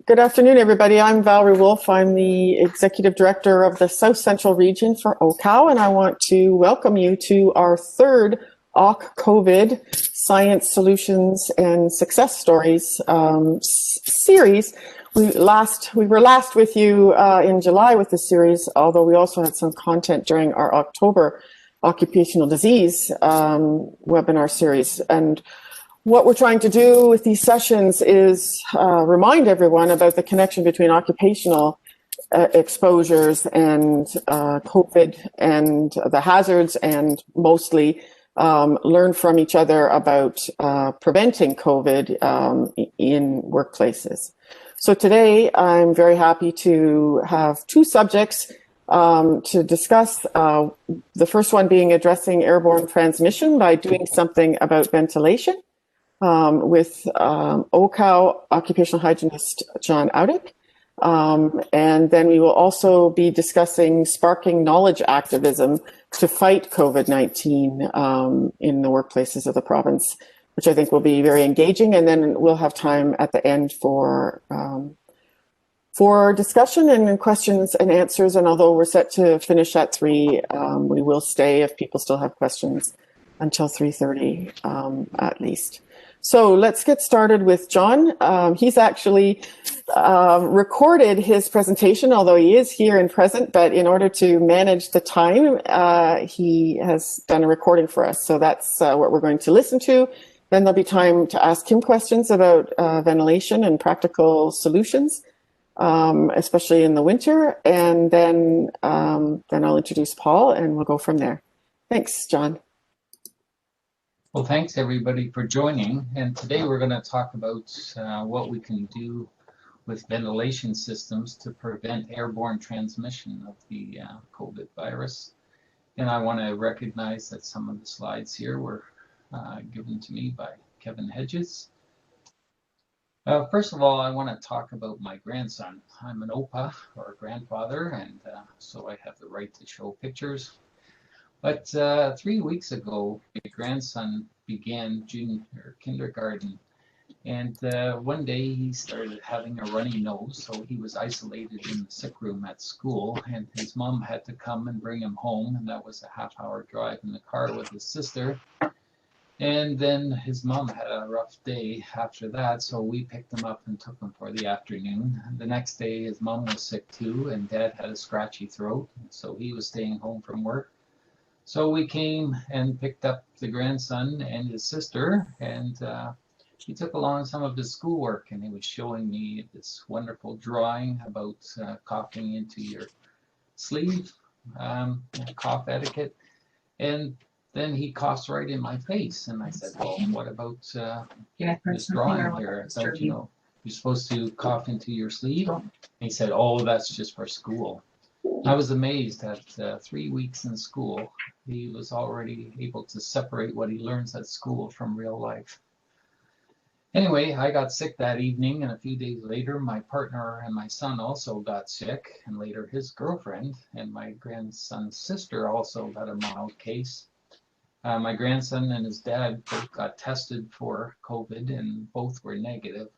Good afternoon, everybody. I'm Valerie Wolf. I'm the Executive Director of the South Central Region for OCAL, and I want to welcome you to our third COVID Science Solutions and Success Stories series. We were last with you in July with the series, although we also had some content during our October occupational disease webinar series. And what we're trying to do with these sessions is remind everyone about the connection between occupational exposures and COVID and the hazards, and mostly learn from each other about preventing COVID in workplaces. So today I'm very happy to have two subjects to discuss. The first one being addressing airborne transmission by doing something about ventilation. With OCAL occupational hygienist John Audick. And then we will also be discussing sparking knowledge activism to fight COVID-19 in the workplaces of the province, which I think will be very engaging. And then we'll have time at the end for discussion and questions and answers. And although we're set to finish at 3, we will stay if people still have questions until 3:30 at least. So let's get started with John. He's actually recorded his presentation, although he is here and present, but in order to manage the time, he has done a recording for us. So that's what we're going to listen to. Then there'll be time to ask him questions about ventilation and practical solutions, especially in the winter. And then I'll introduce Paul and we'll go from there. Thanks, John. Well, thanks everybody for joining, and today we're going to talk about what we can do with ventilation systems to prevent airborne transmission of the COVID virus. And I want to recognize that some of the slides here were given to me by Kevin Hedges. First of all, I want to talk about my grandson. I'm an OPA, or a grandfather, and so I have the right to show pictures. But 3 weeks ago, my grandson began junior kindergarten, and one day he started having a runny nose, so he was isolated in the sick room at school, and his mom had to come and bring him home, and that was a half-hour drive in the car with his sister. And then his mom had a rough day after that, so we picked him up and took him for the afternoon. The next day, his mom was sick too, and Dad had a scratchy throat, so he was staying home from work. So we came and picked up the grandson and his sister, and he took along some of his schoolwork, and he was showing me this wonderful drawing about coughing into your sleeve, cough etiquette, and then he coughs right in my face, and I said, well, what about this drawing here? Don't you know you're supposed to cough into your sleeve? And he said, oh, that's just for school. I was amazed at 3 weeks in school, he was already able to separate what he learns at school from real life. Anyway, I got sick that evening, and a few days later, my partner and my son also got sick, and later his girlfriend and my grandson's sister also got a mild case. My grandson and his dad both got tested for COVID, and both were negative.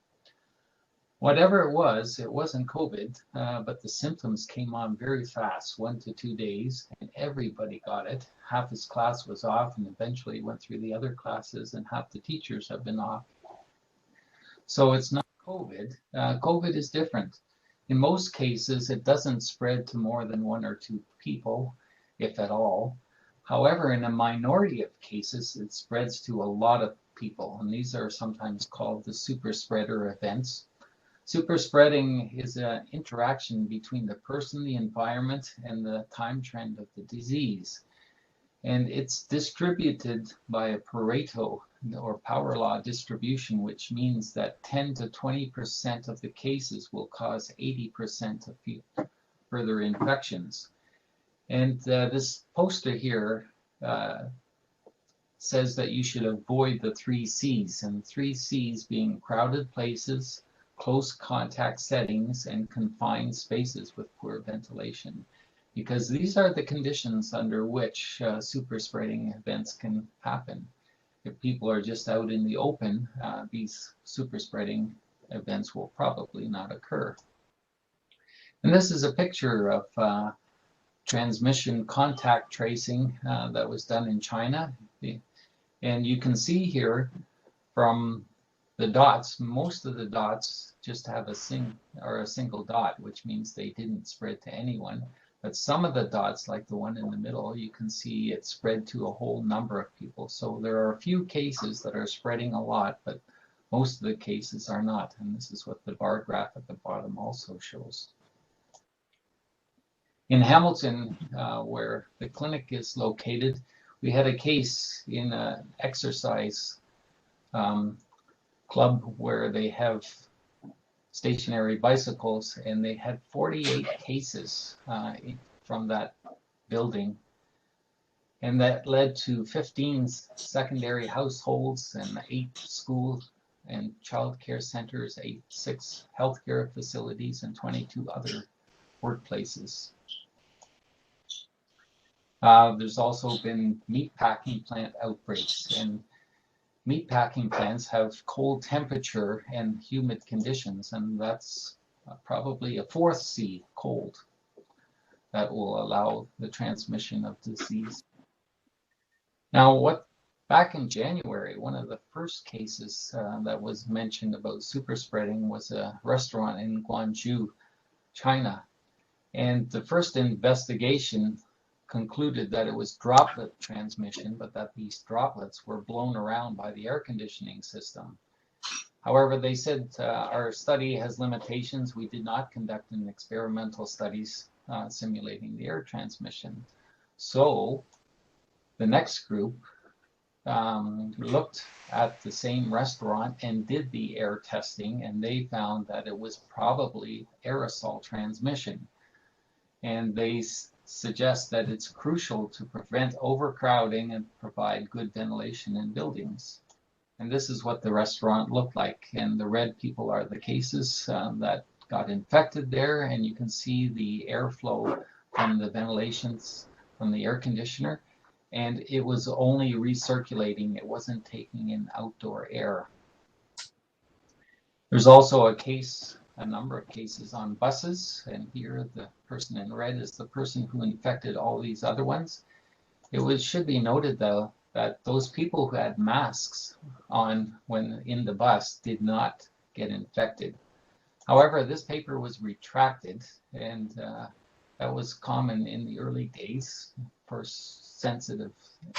Whatever it wasn't COVID, but the symptoms came on very fast, 1 to 2 days, and everybody got it. Half his class was off, and eventually went through the other classes, and half the teachers have been off. So it's not COVID. COVID is different. In most cases, it doesn't spread to more than 1 or 2 people, if at all. However, in a minority of cases, it spreads to a lot of people, and these are sometimes called the super spreader events. Super spreading is an interaction between the person, the environment, and the time trend of the disease. And it's distributed by a Pareto, or power law distribution, which means that 10 to 20% of the cases will cause 80% of further infections. And this poster here says that you should avoid the 3 C's, and 3 C's being crowded places, close contact settings, and confined spaces with poor ventilation, because these are the conditions under which super spreading events can happen. If people are just out in the open, these super spreading events will probably not occur. And this is a picture of transmission contact tracing that was done in China. And you can see here from the dots, most of the dots just have a single dot, which means they didn't spread to anyone. But some of the dots, like the one in the middle, you can see it spread to a whole number of people. So there are a few cases that are spreading a lot, but most of the cases are not. And this is what the bar graph at the bottom also shows. In Hamilton, where the clinic is located, we had a case in an exercise club where they have stationary bicycles, and they had 48 cases from that building. And that led to 15 secondary households and 8 school and child care centers, 6 healthcare facilities, and 22 other workplaces. There's also been meatpacking plant outbreaks, and meatpacking plants have cold temperature and humid conditions, and that's probably a 4th C cold that will allow the transmission of disease. Now, back in January, one of the first cases that was mentioned about super spreading was a restaurant in Guangzhou, China, and the first investigation concluded that it was droplet transmission, but that these droplets were blown around by the air conditioning system. However, they said our study has limitations. We did not conduct an experimental studies simulating the air transmission. So the next group looked at the same restaurant and did the air testing, and they found that it was probably aerosol transmission. And they suggest that it's crucial to prevent overcrowding and provide good ventilation in buildings. And this is what the restaurant looked like. And the red people are the cases that got infected there. And you can see the airflow from the ventilations from the air conditioner. And it was only recirculating. It wasn't taking in outdoor air. There's also a number of cases on buses, and here the person in red is the person who infected all these other ones. It should be noted, though, that those people who had masks on when in the bus did not get infected. However, this paper was retracted, and that was common in the early days for sensitive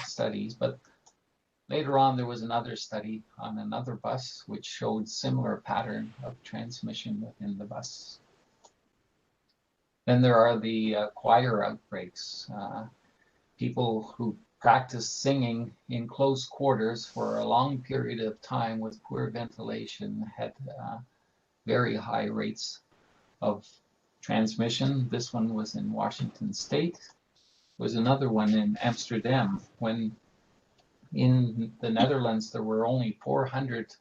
studies, but later on, there was another study on another bus which showed similar pattern of transmission within the bus. Then there are the choir outbreaks. People who practice singing in close quarters for a long period of time with poor ventilation had very high rates of transmission. This one was in Washington State. There was another one in Amsterdam when in the Netherlands, there were only 400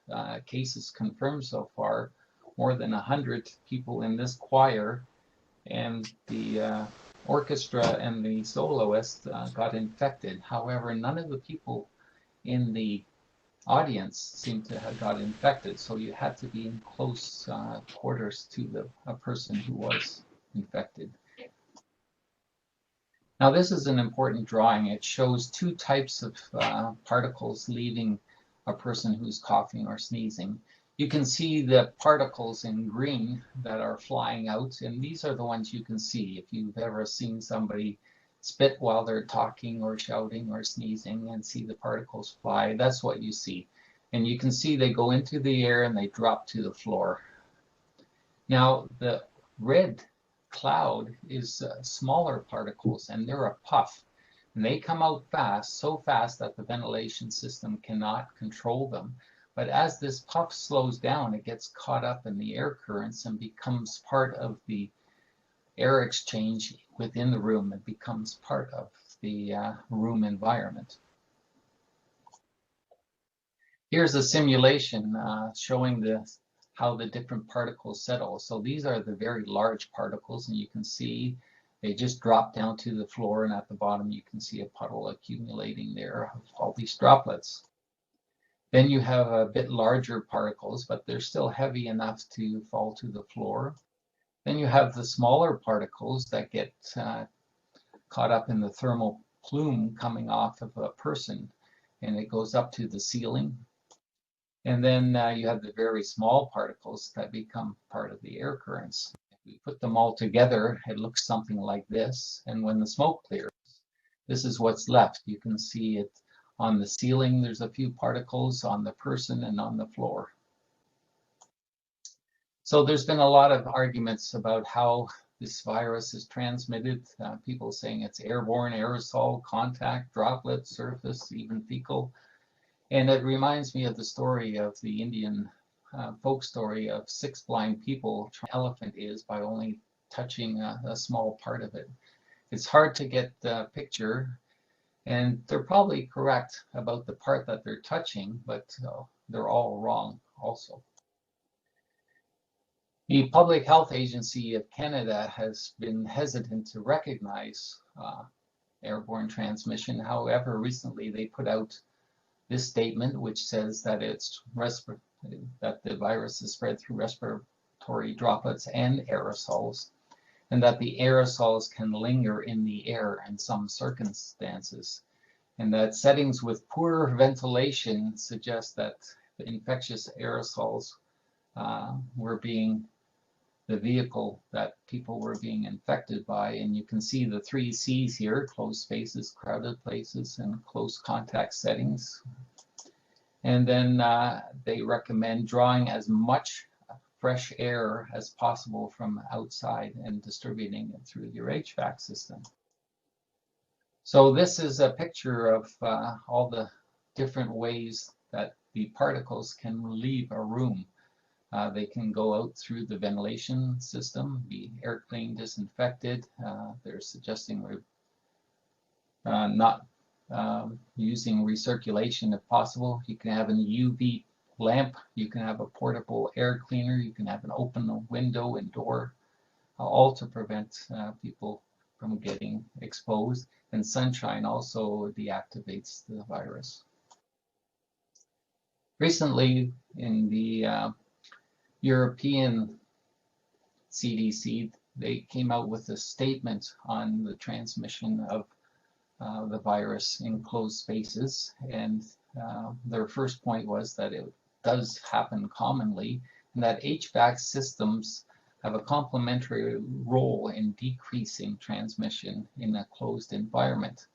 cases confirmed so far, more than 100 people in this choir, and the orchestra and the soloist got infected. However, none of the people in the audience seemed to have got infected, so you had to be in close quarters to a person who was infected. Now, this is an important drawing. It shows 2 types of particles leaving a person who's coughing or sneezing. You can see the particles in green that are flying out, and these are the ones you can see. If you've ever seen somebody spit while they're talking or shouting or sneezing and see the particles fly, that's what you see. And you can see they go into the air and they drop to the floor. Now, the red cloud is smaller particles, and they're a puff, and they come out fast, so fast that the ventilation system cannot control them. But as this puff slows down, it gets caught up in the air currents and becomes part of the air exchange within the room. It becomes part of the room environment. Here's a simulation showing how the different particles settle. So these are the very large particles, and you can see they just drop down to the floor, and at the bottom you can see a puddle accumulating there of all these droplets. Then you have a bit larger particles, but they're still heavy enough to fall to the floor. Then you have the smaller particles that get caught up in the thermal plume coming off of a person, and it goes up to the ceiling. And then you have the very small particles that become part of the air currents. If we put them all together, it looks something like this. And when the smoke clears, this is what's left. You can see it on the ceiling. There's a few particles on the person and on the floor. So there's been a lot of arguments about how this virus is transmitted. People saying it's airborne, aerosol, contact, droplet, surface, even fecal. And it reminds me of the story of the Indian folk story of 6 blind people. Elephant is by only touching a small part of it. It's hard to get the picture, and they're probably correct about the part that they're touching, but they're all wrong also. The Public Health Agency of Canada has been hesitant to recognize airborne transmission. However, recently they put out this statement, which says that that the virus is spread through respiratory droplets and aerosols, and that the aerosols can linger in the air in some circumstances, and that settings with poor ventilation suggest that the infectious aerosols were being the vehicle that people were being infected by. And you can see the 3 C's here: closed spaces, crowded places, and close contact settings. And then they recommend drawing as much fresh air as possible from outside and distributing it through your HVAC system. So this is a picture of all the different ways that the particles can leave a room. They can go out through the ventilation system, be air cleaned, disinfected. They're suggesting we're not using recirculation if possible. You can have an UV lamp, you can have a portable air cleaner, you can have an open window and door, all to prevent people from getting exposed. And sunshine also deactivates the virus. Recently, in the European CDC, they came out with a statement on the transmission of the virus in closed spaces, and their first point was that it does happen commonly, and that HVAC systems have a complementary role in decreasing transmission in a closed environment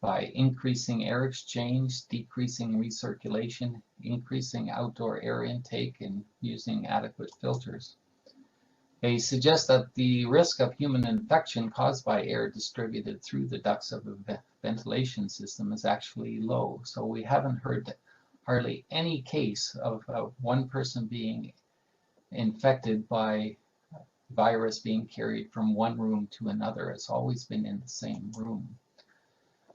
by increasing air exchange, decreasing recirculation, increasing outdoor air intake, and using adequate filters. They suggest that the risk of human infection caused by air distributed through the ducts of a ventilation system is actually low. So we haven't heard hardly any case of one person being infected by virus being carried from one room to another. It's always been in the same room.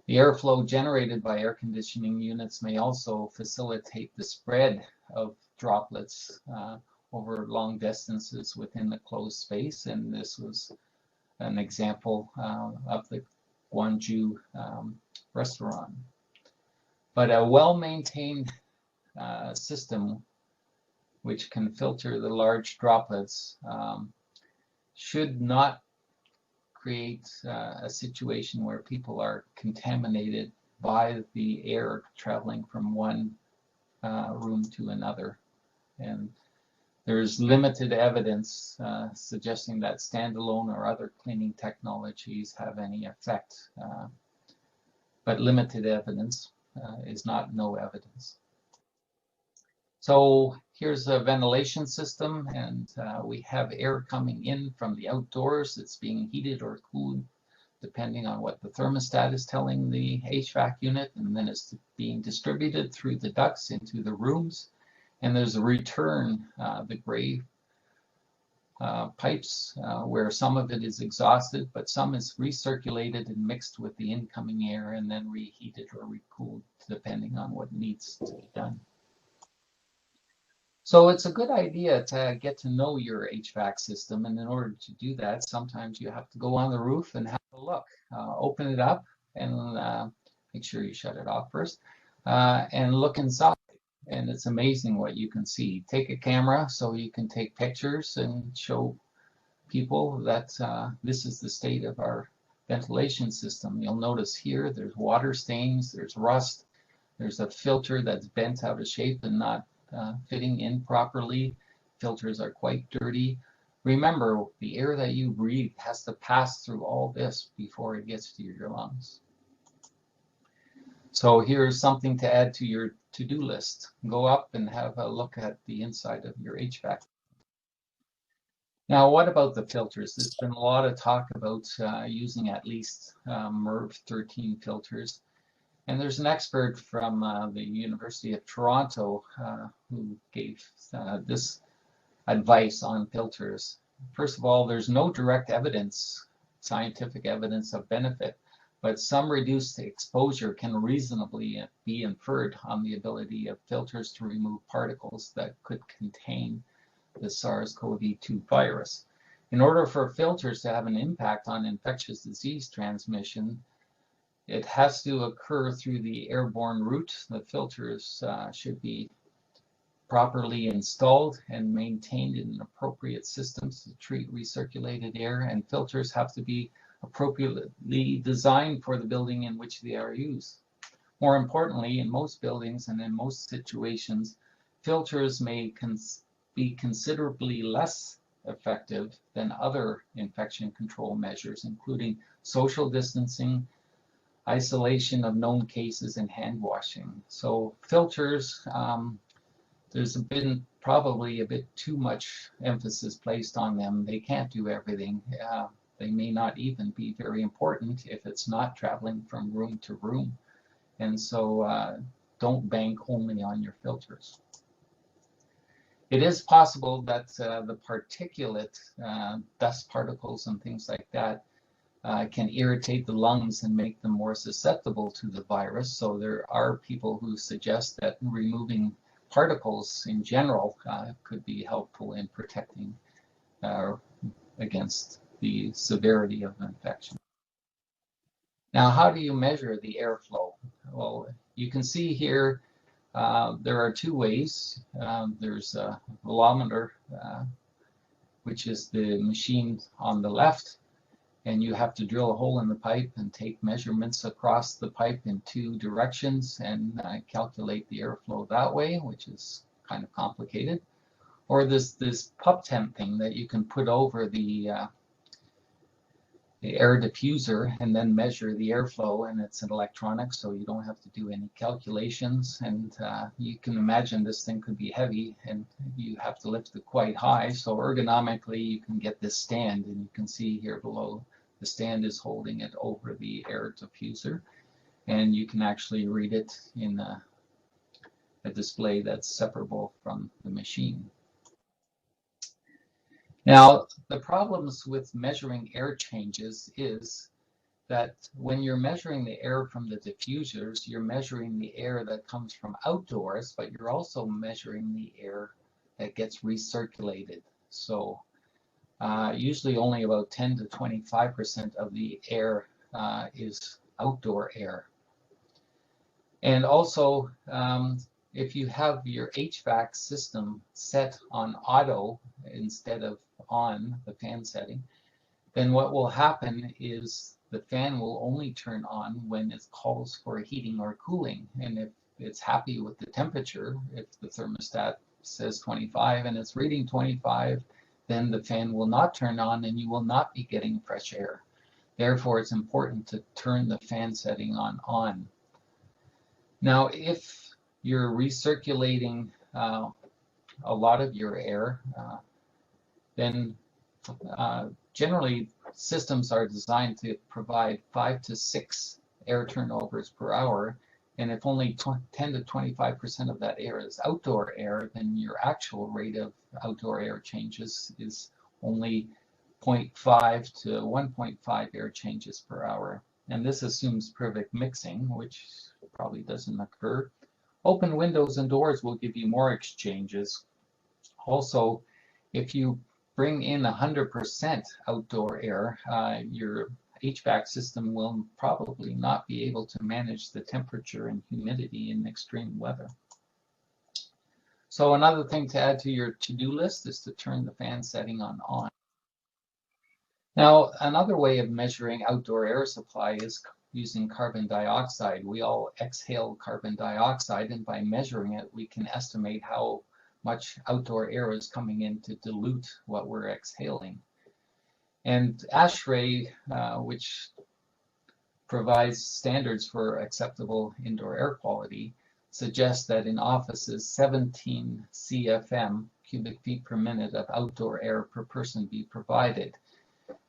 The airflow generated by air conditioning units may also facilitate the spread of droplets over long distances within the closed space, and this was an example of the Gwangju restaurant. But a well-maintained system which can filter the large droplets should not create a situation where people are contaminated by the air traveling from one room to another. And there's limited evidence suggesting that standalone or other cleaning technologies have any effect, but limited evidence is not no evidence. So here's a ventilation system, and we have air coming in from the outdoors. It's being heated or cooled depending on what the thermostat is telling the HVAC unit, and then it's being distributed through the ducts into the rooms. And there's a return, the gray pipes, where some of it is exhausted, but some is recirculated and mixed with the incoming air and then reheated or recooled depending on what needs to be done. So it's a good idea to get to know your HVAC system, and in order to do that, sometimes you have to go on the roof and have a look. Open it up and make sure you shut it off first, and look inside. and it's amazing what you can see. Take a camera so you can take pictures and show people that this is the state of our ventilation system. You'll notice here there's water stains, there's rust, there's a filter that's bent out of shape and not fitting in properly. Filters are quite dirty. Remember, the air that you breathe has to pass through all this before it gets to your lungs. So here's something to add to your to-do list. Go up and have a look at the inside of your HVAC. Now, what about the filters? There's been a lot of talk about using at least MERV 13 filters. And there's an expert from the University of Toronto who gave this advice on filters. First of all, there's no direct evidence, scientific evidence of benefit, but some reduced exposure can reasonably be inferred on the ability of filters to remove particles that could contain the SARS-CoV-2 virus. In order for filters to have an impact on infectious disease transmission, it has to occur through the airborne route. The filters should be properly installed and maintained in appropriate systems to treat recirculated air, and filters have to be appropriately designed for the building in which they are used. More importantly, in most buildings and in most situations, filters may be considerably less effective than other infection control measures, including social distancing, isolation of known cases, and hand washing. So filters, there's been probably a bit too much emphasis placed on them. They can't do everything. They may not even be very important if it's not traveling from room to room. And so don't bank only on your filters. It is possible that the particulate, dust particles and things like that can irritate the lungs and make them more susceptible to the virus. So there are people who suggest that removing particles in general could be helpful in protecting against the severity of infection. Now, how do you measure the airflow? Well, you can see here there are two ways. There's a velometer, which is the machine on the left, and you have to drill a hole in the pipe and take measurements across the pipe in two directions and calculate the airflow that way, which is kind of complicated. Or this pup temp thing that you can put over the air diffuser and then measure the airflow, and it's an electronic, so you don't have to do any calculations. And you can imagine this thing could be heavy and you have to lift it quite high. So ergonomically, you can get this stand, and you can see here below the stand is holding it over the air diffuser, and you can actually read it in a display that's separable from the machine. Now, the problems with measuring air changes is that when you're measuring the air from the diffusers, you're measuring the air that comes from outdoors, but you're also measuring the air that gets recirculated. So usually only about 10 to 25% of the air is outdoor air. And also, if you have your HVAC system set on auto instead of on the fan setting, then what will happen is the fan will only turn on when it calls for heating or cooling. And if it's happy with the temperature, if the thermostat says 25 and it's reading 25, then the fan will not turn on and you will not be getting fresh air. Therefore, it's important to turn the fan setting on. Now, if you're recirculating a lot of your air, then generally systems are designed to provide 5 to 6 air turnovers per hour. And if only 10 to 25% of that air is outdoor air, then your actual rate of outdoor air changes is only 0.5 to 1.5 air changes per hour. And this assumes perfect mixing, which probably doesn't occur. Open windows and doors will give you more exchanges. Also, if you bring in 100% outdoor air, your HVAC system will probably not be able to manage the temperature and humidity in extreme weather. So another thing to add to your to-do list is to turn the fan setting on. Now, another way of measuring outdoor air supply is using carbon dioxide. We all exhale carbon dioxide, and by measuring it, we can estimate how much outdoor air is coming in to dilute what we're exhaling. And ASHRAE, which provides standards for acceptable indoor air quality, suggests that in offices 17 CFM, cubic feet per minute, of outdoor air per person be provided.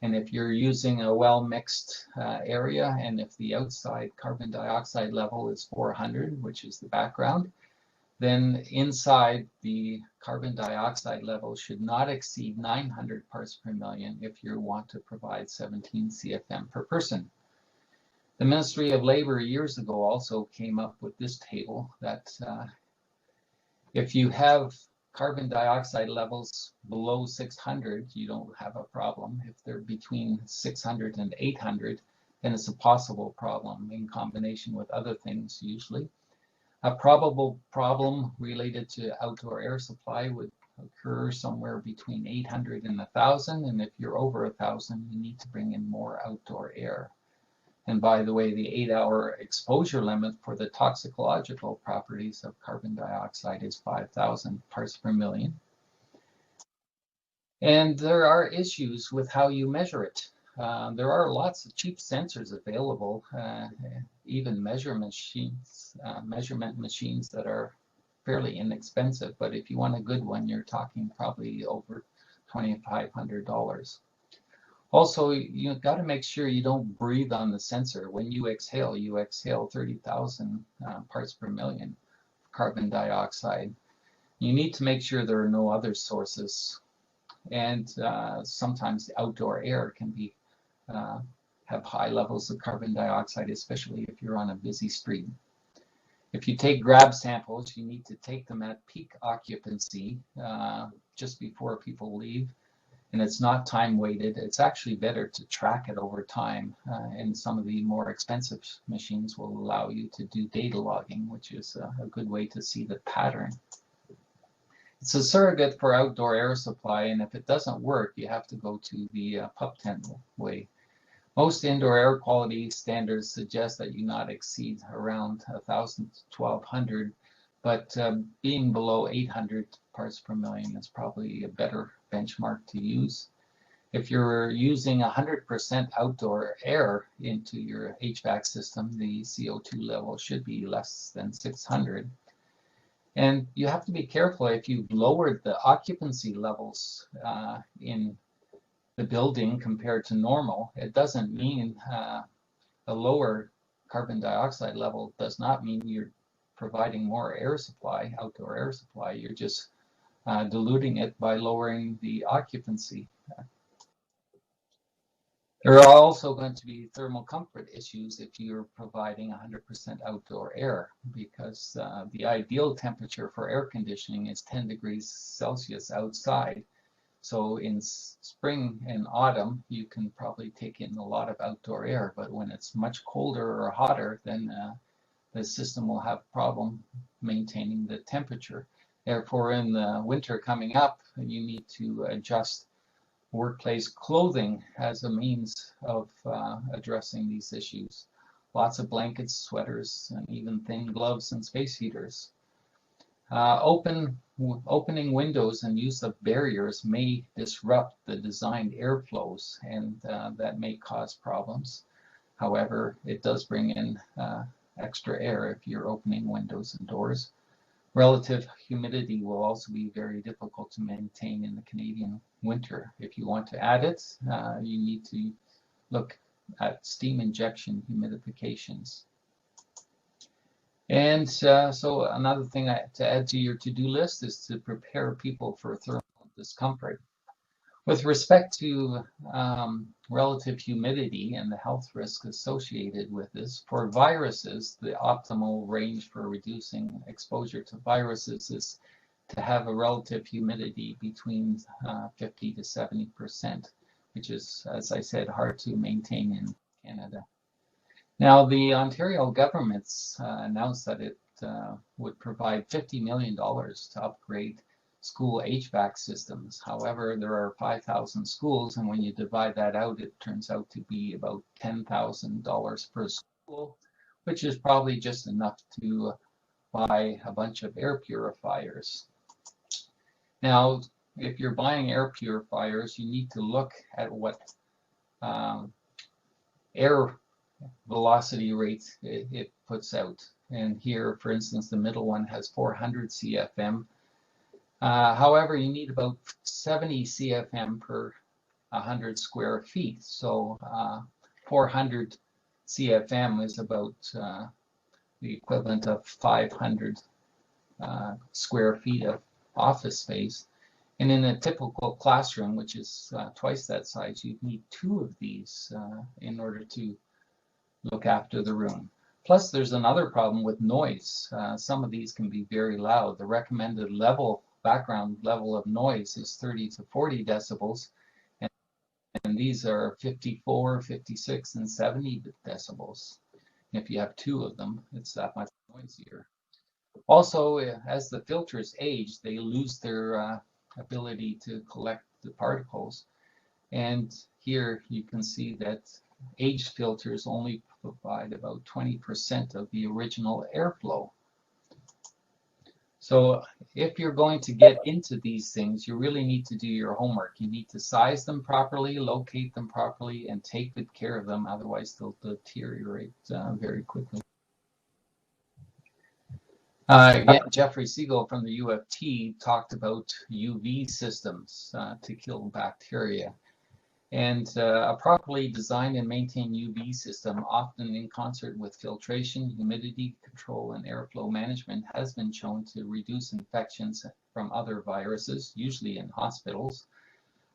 And if you're using a well-mixed area, and if the outside carbon dioxide level is 400, which is the background, then inside the carbon dioxide level should not exceed 900 parts per million if you want to provide 17 CFM per person. The Ministry of Labor years ago also came up with this table that if you have carbon dioxide levels below 600, you don't have a problem. If they're between 600 and 800, then it's a possible problem in combination with other things usually. A probable problem related to outdoor air supply would occur somewhere between 800 and 1,000, and if you're over 1,000, you need to bring in more outdoor air. And by the way, the 8-hour exposure limit for the toxicological properties of carbon dioxide is 5,000 parts per million. And there are issues with how you measure it. There are lots of cheap sensors available, even measurement machines that are fairly inexpensive. But if you want a good one, you're talking probably over $2,500. Also, you've got to make sure you don't breathe on the sensor. When you exhale 30,000 parts per million carbon dioxide. You need to make sure there are no other sources. And sometimes the outdoor air can be have high levels of carbon dioxide, especially if you're on a busy street. If you take grab samples, you need to take them at peak occupancy just before people leave. And it's not time weighted. It's actually better to track it over time. And some of the more expensive machines will allow you to do data logging, which is a good way to see the pattern. It's a surrogate for outdoor air supply, and if it doesn't work, you have to go to the pup tent way. Most indoor air quality standards suggest that you not exceed around 1,000 to 1,200, but being below 800 parts per million is probably a better benchmark to use. If you're using 100% outdoor air into your HVAC system, the CO2 level should be less than 600. And you have to be careful if you've lowered the occupancy levels in the building compared to normal. It doesn't mean a lower carbon dioxide level does not mean you're providing more air supply, outdoor air supply. You're just diluting it by lowering the occupancy. There are also going to be thermal comfort issues if you're providing 100% outdoor air, because the ideal temperature for air conditioning is 10 degrees Celsius outside. So in spring and autumn, you can probably take in a lot of outdoor air, but when it's much colder or hotter, then the system will have a problem maintaining the temperature. Therefore, in the winter coming up, you need to adjust workplace clothing as a means of addressing these issues. Lots of blankets, sweaters, and even thin gloves and space heaters. Opening windows and use of barriers may disrupt the designed airflows, and that may cause problems. However, it does bring in extra air if you're opening windows and doors. Relative humidity will also be very difficult to maintain in the Canadian winter. If you want to add it, you need to look at steam injection humidifications. And so another thing to add to your to-do list is to prepare people for thermal discomfort. With respect to relative humidity and the health risk associated with this, for viruses, the optimal range for reducing exposure to viruses is to have a relative humidity between 50 to 70%, which is, as I said, hard to maintain in Canada. Now, the Ontario government's announced that it would provide $50 million to upgrade school HVAC systems. However, there are 5,000 schools, and when you divide that out, it turns out to be about $10,000 per school, which is probably just enough to buy a bunch of air purifiers. Now, if you're buying air purifiers, you need to look at what air velocity rate it puts out. And here, for instance, the middle one has 400 CFM. However, you need about 70 CFM per 100 square feet. So 400 CFM is about the equivalent of 500 square feet of office space. And in a typical classroom, which is twice that size, you'd need 2 of these in order to look after the room. Plus, there's another problem with noise. Some of these can be very loud. The recommended background level of noise is 30 to 40 decibels, and these are 54, 56, and 70 decibels. And if you have 2 of them, it's that much noisier. Also, as the filters age, they lose their ability to collect the particles. And here you can see that aged filters only provide about 20% of the original airflow. So if you're going to get into these things, you really need to do your homework. You need to size them properly, locate them properly, and take good care of them. Otherwise, they'll deteriorate very quickly. Again, Jeffrey Siegel from the U of T talked about UV systems to kill bacteria. And a properly designed and maintained UV system, often in concert with filtration, humidity control, and airflow management, has been shown to reduce infections from other viruses, usually in hospitals.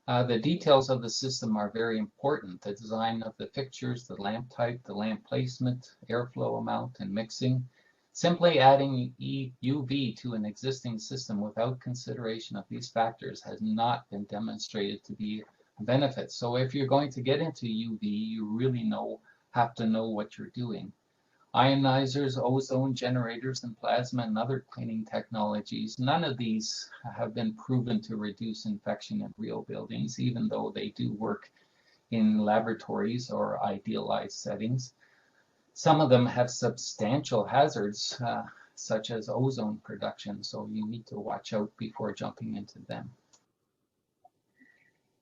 The details of the system are very important. The design of the fixtures, the lamp type, the lamp placement, airflow amount, and mixing. Simply adding UV to an existing system without consideration of these factors has not been demonstrated to be a benefit. So if you're going to get into UV, you really have to know what you're doing. Ionizers, ozone generators, and plasma and other cleaning technologies, none of these have been proven to reduce infection in real buildings, even though they do work in laboratories or idealized settings. Some of them have substantial hazards, such as ozone production, so you need to watch out before jumping into them.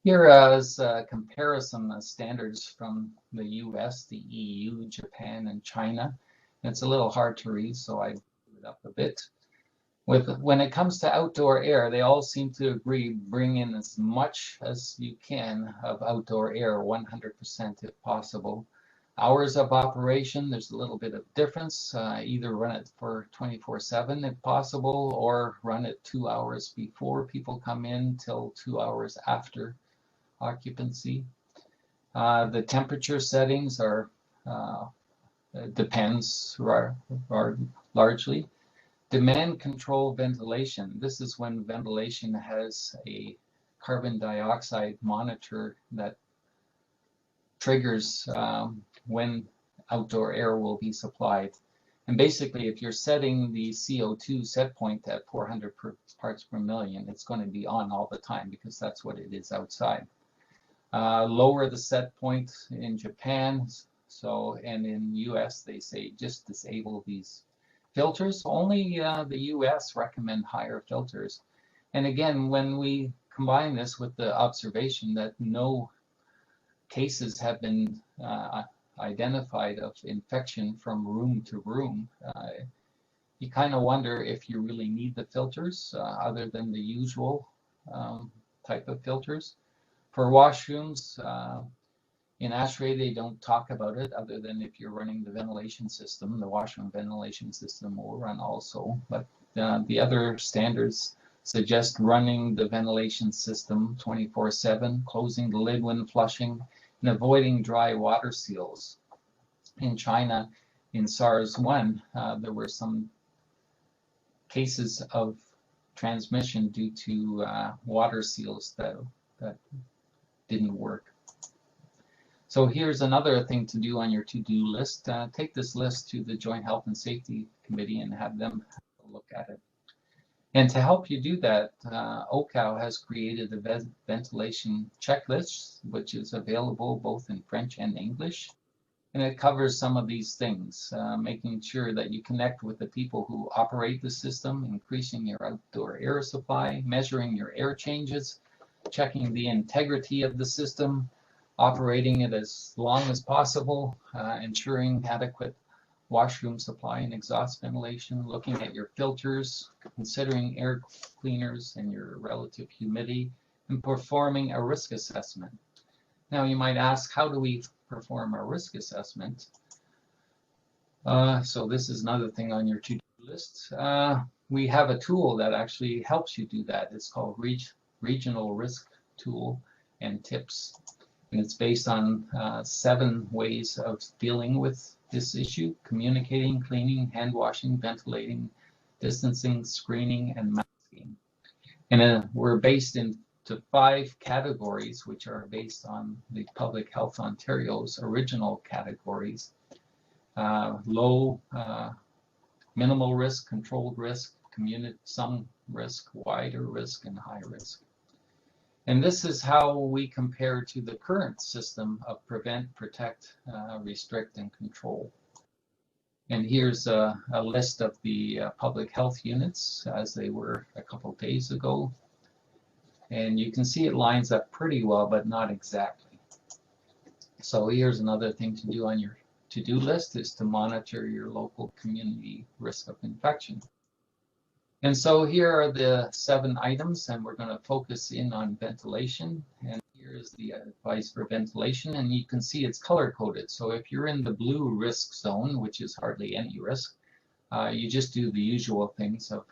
Here is a comparison of standards from the US, the EU, Japan, and China. It's a little hard to read, so I blew it up a bit. When it comes to outdoor air, they all seem to agree, bring in as much as you can of outdoor air, 100% if possible. Hours of operation, there's a little bit of difference. Either run it for 24/7 if possible, or run it 2 hours before people come in till 2 hours after occupancy. The temperature settings are depends largely. Demand control ventilation. This is when ventilation has a carbon dioxide monitor that triggers when outdoor air will be supplied. And basically, if you're setting the CO2 set point at 400 parts per million, it's going to be on all the time because that's what it is outside. Lower the set point in Japan, and in US they say just disable these filters. Only the US recommend higher filters. And again, when we combine this with the observation that no cases have been identified of infection from room to room, you kind of wonder if you really need the filters other than the usual type of filters. For washrooms, in ASHRAE, they don't talk about it other than if you're running the ventilation system. The washroom ventilation system will run also, but the other standards suggest running the ventilation system 24/7, closing the lid when flushing, and avoiding dry water seals. In China, in SARS-1, there were some cases of transmission due to water seals that didn't work. So here's another thing to do on your to-do list. Take this list to the Joint Health and Safety committee and have them look at it. And to help you do that, OCAL has created a ventilation checklist, which is available both in French and English. And it covers some of these things, making sure that you connect with the people who operate the system, increasing your outdoor air supply, measuring your air changes, checking the integrity of the system, operating it as long as possible, ensuring adequate washroom supply and exhaust ventilation, looking at your filters, considering air cleaners and your relative humidity, and performing a risk assessment. Now you might ask, how do we perform a risk assessment? So this is another thing on your to-do list. We have a tool that actually helps you do that. It's called Regional Risk Tool and Tips. And it's based on 7 ways of dealing with this issue: communicating, cleaning, hand washing, ventilating, distancing, screening, and masking. And we're based into 5 categories, which are based on the Public Health Ontario's original categories: low, minimal risk, controlled risk, some risk, wider risk, and high risk. And this is how we compare to the current system of prevent, protect, restrict, and control. And here's a list of the public health units as they were a couple of days ago. And you can see it lines up pretty well, but not exactly. So here's another thing to do on your to-do list, is to monitor your local community risk of infection. And so here are the 7 items, and we're going to focus in on ventilation. And here's the advice for ventilation, and you can see it's color-coded. So if you're in the blue risk zone, which is hardly any risk, you just do the usual things of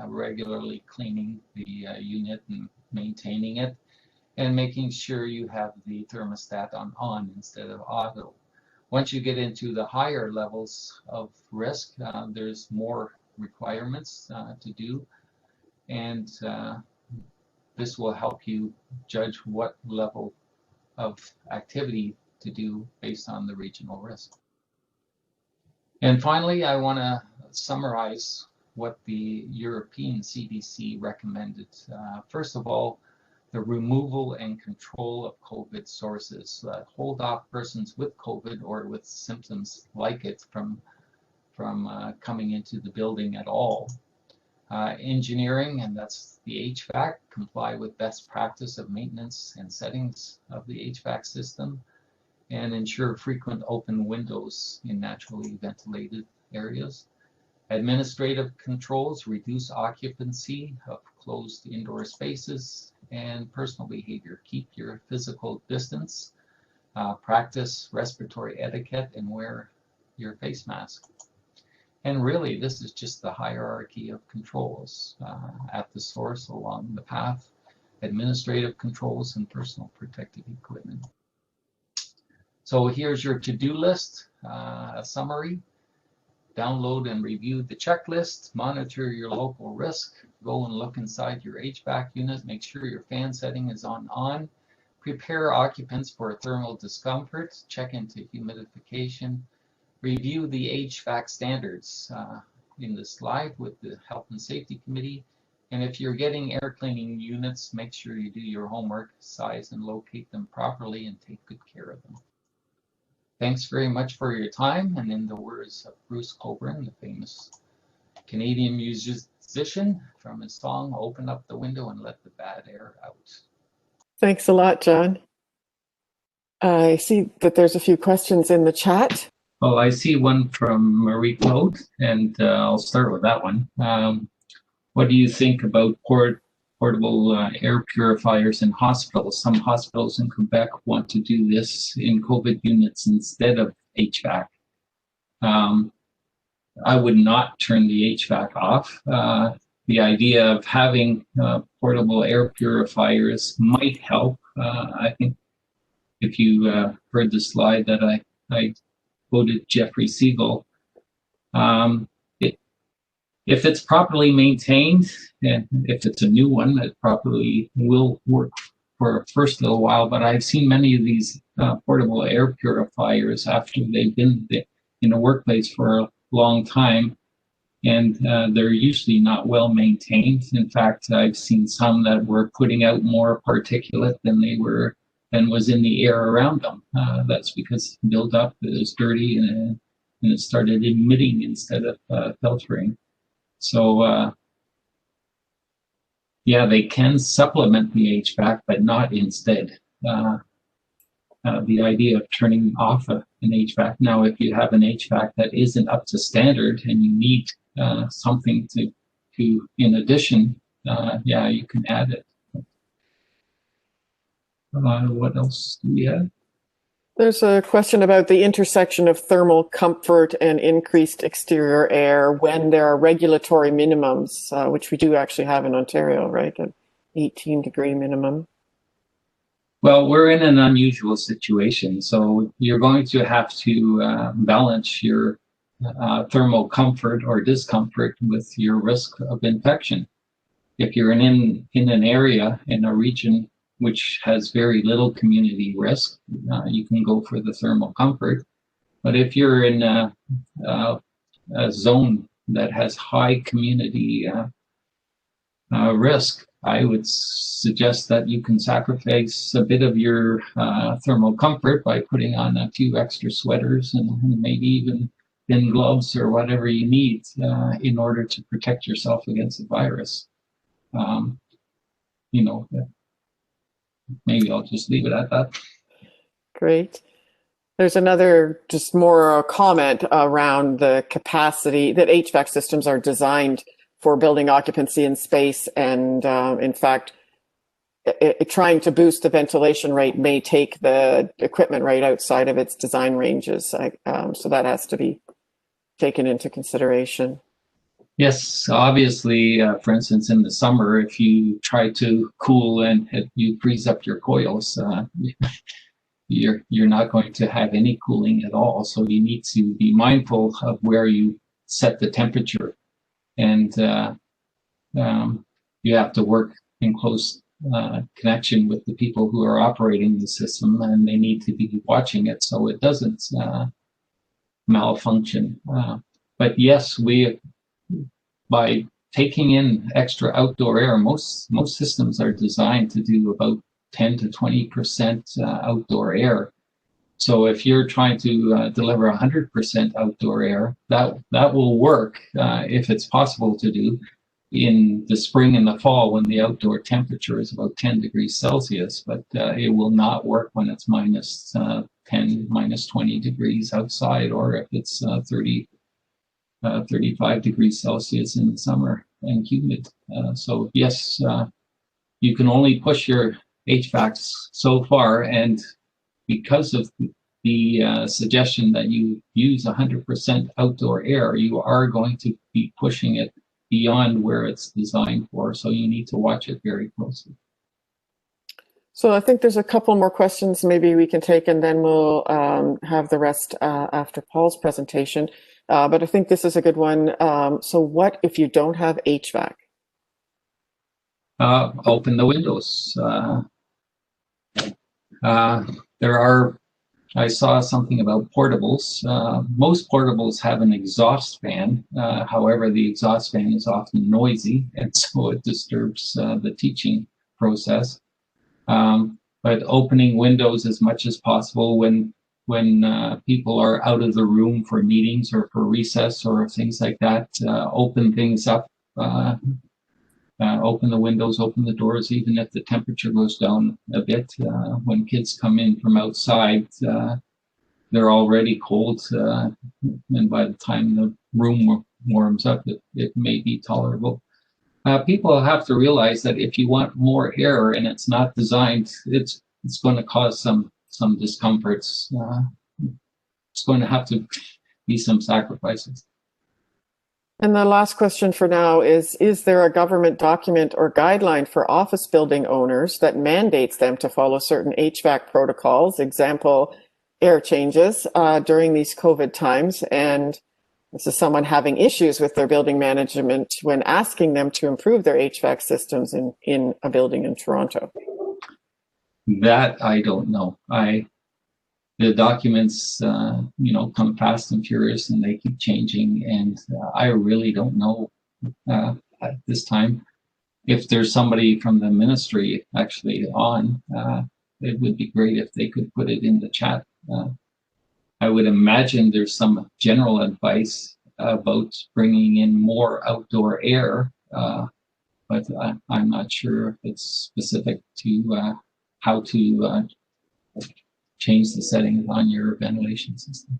regularly cleaning the unit and maintaining it, and making sure you have the thermostat on instead of auto. Once you get into the higher levels of risk, there's more requirements to do, and this will help you judge what level of activity to do based on the regional risk. And finally, I want to summarize what the European CDC recommended. First of all, the removal and control of COVID sources that hold off persons with COVID or with symptoms like it from coming into the building at all. Engineering, and that's the HVAC, comply with best practice of maintenance and settings of the HVAC system, and ensure frequent open windows in naturally ventilated areas. Administrative controls, reduce occupancy of closed indoor spaces, and personal behavior. Keep your physical distance, practice respiratory etiquette, and wear your face mask. And really, this is just the hierarchy of controls at the source along the path: administrative controls and personal protective equipment. So here's your to-do list, a summary. Download and review the checklist, monitor your local risk, go and look inside your HVAC unit, make sure your fan setting is on, prepare occupants for thermal discomfort, check into humidification, review the HVAC standards in the slide with the Health and Safety Committee. And if you're getting air cleaning units, make sure you do your homework, size and locate them properly, and take good care of them. Thanks very much for your time. And in the words of Bruce Cockburn, the famous Canadian musician, from his song, "Open up the window and let the bad air out." Thanks a lot, John. I see that there's a few questions in the chat. Well, I see one from Marie Claude, and I'll start with that one. What do you think about portable air purifiers in hospitals? Some hospitals in Quebec want to do this in COVID units instead of HVAC. I would not turn the HVAC off. The idea of having portable air purifiers might help. I think if you heard the slide that I quoted Jeffrey Siegel, if it's properly maintained, and if it's a new one, it probably will work for a first little while. But I've seen many of these portable air purifiers after they've been in a workplace for a long time. and they're usually not well maintained. In fact, I've seen some that were putting out more particulate than was in the air around them. That's because buildup is dirty and it started emitting instead of filtering. So yeah, they can supplement the HVAC, but not instead. The idea of turning off an HVAC. Now, if you have an HVAC that isn't up to standard and you need something to in addition, yeah, you can add it. What else do we have? There's a question about the intersection of thermal comfort and increased exterior air when there are regulatory minimums, which we do actually have in Ontario, right? An 18-degree minimum. Well, we're in an unusual situation, so you're going to have to balance your thermal comfort or discomfort with your risk of infection. If you're in an area, in a region which has very little community risk, you can go for the thermal comfort. But if you're in a zone that has high community risk, I would suggest that you can sacrifice a bit of your thermal comfort by putting on a few extra sweaters and maybe even thin gloves or whatever you need in order to protect yourself against the virus. You know, maybe I'll just leave it at that. Great. There's another, just more comment around the capacity that HVAC systems are designed for building occupancy in space, and in fact, trying to boost the ventilation rate may take the equipment right outside of its design ranges. So that has to be taken into consideration. Yes, obviously, for instance, in the summer, if you try to cool and you freeze up your coils, you're not going to have any cooling at all. So you need to be mindful of where you set the temperature, and you have to work in close connection with the people who are operating the system, and they need to be watching it so it doesn't malfunction. But yes, by taking in extra outdoor air, most systems are designed to do about 10 to 20% outdoor air. So if you're trying to deliver 100% outdoor air, that will work if it's possible to do in the spring and the fall when the outdoor temperature is about 10 degrees Celsius, but it will not work when it's minus 10, minus 20 degrees outside, or if it's 35 degrees Celsius in the summer and humid. So yes, you can only push your HVACs so far, and because of the suggestion that you use 100% outdoor air, you are going to be pushing it beyond where it's designed for. So you need to watch it very closely. So I think there's a couple more questions maybe we can take, and then we'll have the rest after Paul's presentation. But I think this is a good one. So what if you don't have HVAC? Open the windows. I saw something about portables. Most portables have an exhaust fan. However, the exhaust fan is often noisy, and so it disturbs the teaching process. But opening windows as much as possible when people are out of the room for meetings or for recess or things like that, open things up. Open the windows, open the doors, even if the temperature goes down a bit. When kids come in from outside, they're already cold, and by the time the room warms up, it may be tolerable. People have to realize that if you want more air and it's not designed, it's going to cause some discomforts. It's going to have to be some sacrifices. And the last question for now is there a government document or guideline for office building owners that mandates them to follow certain HVAC protocols, example, air changes during these COVID times? And this is someone having issues with their building management when asking them to improve their HVAC systems in a building in Toronto. That I don't know. the documents, come fast and furious, and they keep changing. And I really don't know at this time if there's somebody from the ministry actually on. It would be great if they could put it in the chat. I would imagine there's some general advice about bringing in more outdoor air, but I'm not sure if it's specific to how to change the settings on your ventilation system.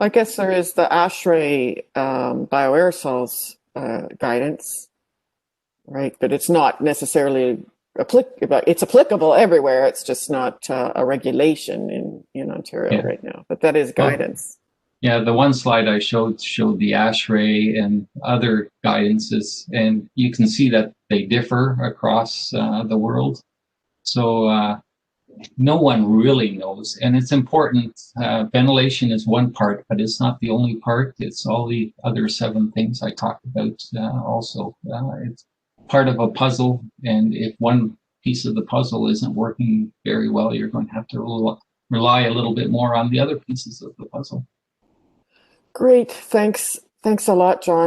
I guess there is the ASHRAE bioaerosols guidance, right? But it's not necessarily applicable. It's applicable everywhere. It's just not a regulation in Ontario right now. But that is guidance. Yeah, the one slide I showed the ASHRAE and other guidances, and you can see that they differ across the world. So no one really knows, and it's important. Ventilation is one part, but it's not the only part. It's all the other 7 things I talked about also. It's part of a puzzle, and if one piece of the puzzle isn't working very well, you're going to have to rely a little bit more on the other pieces of the puzzle. Great, thanks a lot, John.